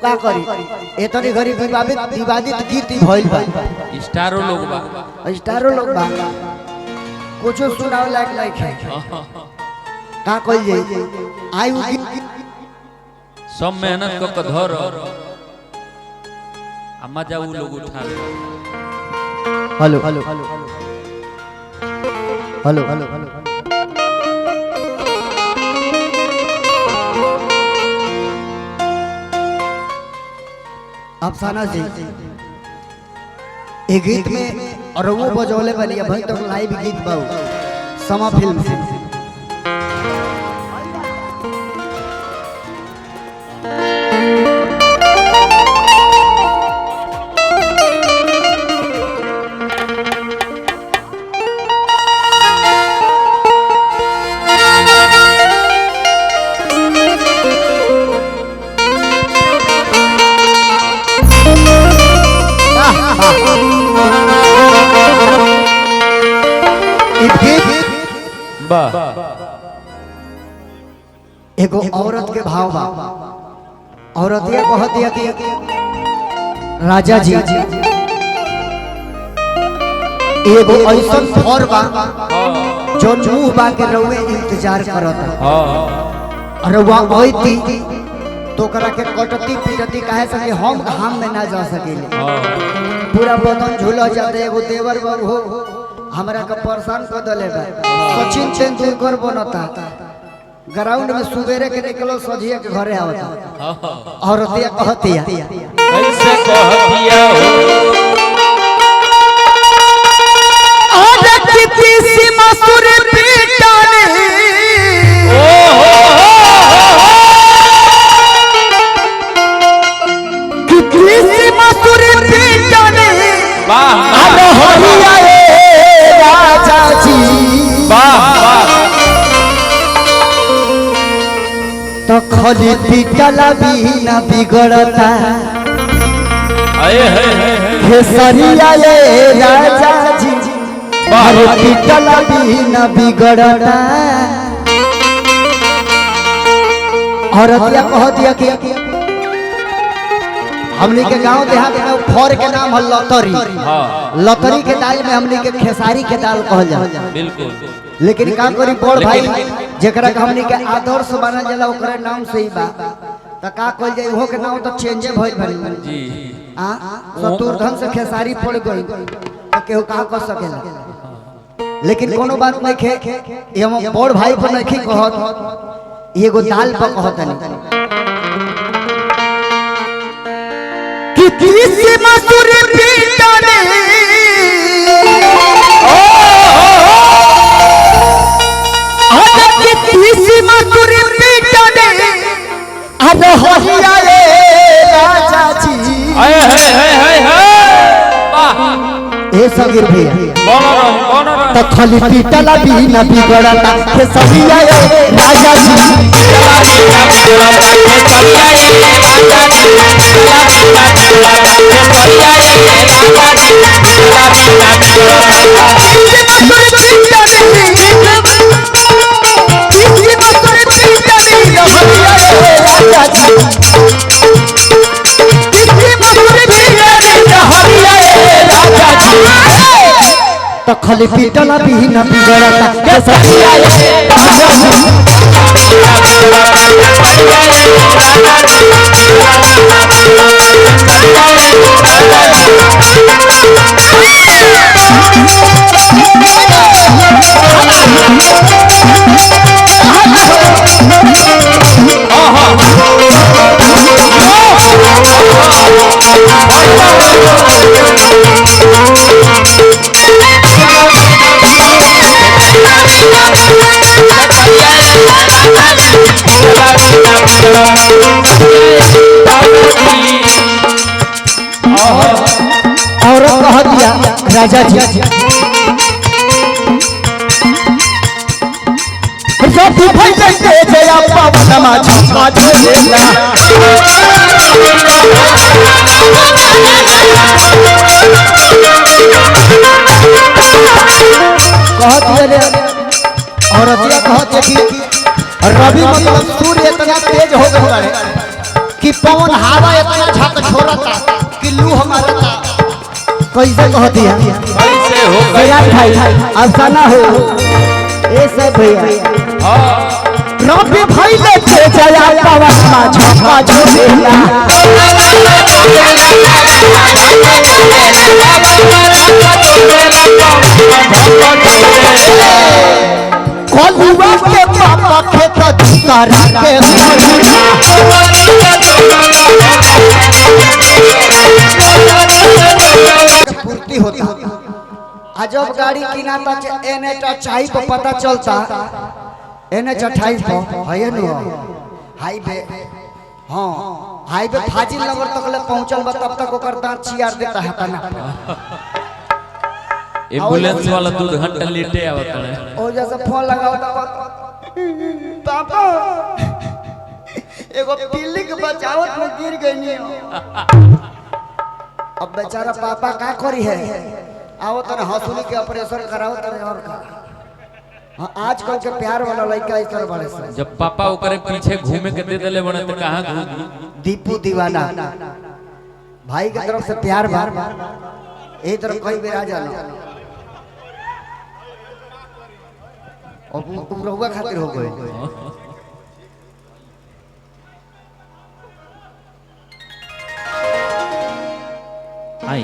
का करी एतनी गरीब विवादित गीत भइल बा स्टारो लोग बा कुछ सुनाव लायक नहीं है का कइल जाई आई उ सब मेहनत क के धर आ मजा उ लोग उठा ले। Hello hello hello hello hello अफसाना जी एक गीत में और वो बजौले वाली भाई तो लाइव गीत बाऊ समा फिल्म से एगो औरत के भाव बा औरत ये कहत है कि राजा जी एगो ऐसन फर बा जो मुंह बा के रउए इंतजार करता और वहां होती तो करा के कटती पिटती काहे से हम घाम में ना जा सकेले पूरा बदन झूल जाते एगो देवर बाबू हो हमरा का परेशान कर दले बा सचिन तेंदुलकर बनता ग्राउंड में सुबेरे के निकलो सजिया के घरे आवता औरतिया कहतिया कैसे कहतिया हो आज किसी सीमा सुर पीटाने किसी सीमा सुर पीटाने वाह अरे होलिया ए राजा जी वाह तो खली पिटला भी न बिगड़ता खेसरिया ये राजा जी बाहर पिटला भी न बिगड़ता औरतिया कह दिया कि हमनी के गांव देहात में फर के नाम है लतरी लतरी के दाल में हमनी के खेसारी के दाल कहल जाला बिल्कुल लेकिन का करी बड़ भाई जेकरा के हमनी के आदर्श बनल जाला ओकरे नाम से ही बा त का कहल जाई हो के नाम तो चेंजे भइल भरी जी हां शत्रुघ्न से खेसारी पड़ गई त केहू का कर सकेला लेकिन कोनो बात नहीं खे ये हम बड़ भाई पर नहीं कहत एगो दाल पर कहतनी कि किसी मसूर पीटने किसी मसूर पीटने अरे होलिया ए राजा जी ए सगीर भैया तो खली पीटला भी न बिगड़ता के सहिया ए राजा जी तो खली पीटला भी न बिगड़ता के सहिया ए राजा जी और कह दिया राजा जी जब भाई जैसे जया पवनमा झपका देला कहत रे औरतिया कहत कि रवि मतलब सूर्य इतना तेज हो गए कि पवन हवा इतना के छोड़ता कि लू हमारा था कैसे कह दिया कैसे हो विराट भाई अफसाना हो ये सब भैया हाँ रवि भाई लेके जया पवन का झोंका झोलेला कलुआ के पापा खेत करा के पूर्ति होता अजब गाड़ी किना था एन एच 28 को पता चलता एन एच 28 को है नु हाईवे हां हाईवे फाजिल नगर तक ले पहुंचल बा तब तक ओकर दांत चियार देता है तना एम्बुलेंस वाला 2 घंटा लेटे आवत है ओ जैसे फोन लगाओ पापा एगो पिल्ली के बचावत में गिर गई अब बेचारा पापा का करी है आओ तने हंसुली के ऑपरेशन कराओ तने और का आजकल के प्यार वाला लड़का इस तरह बड़े से जब पापा ओकरे पीछे घूमे के दे देले बने तो कहां घूमी दीपू दीवाना भाई की तरफ से प्यार बार यही तरफ कई बेर आ जाना और रहुआ खातिर हो गए आई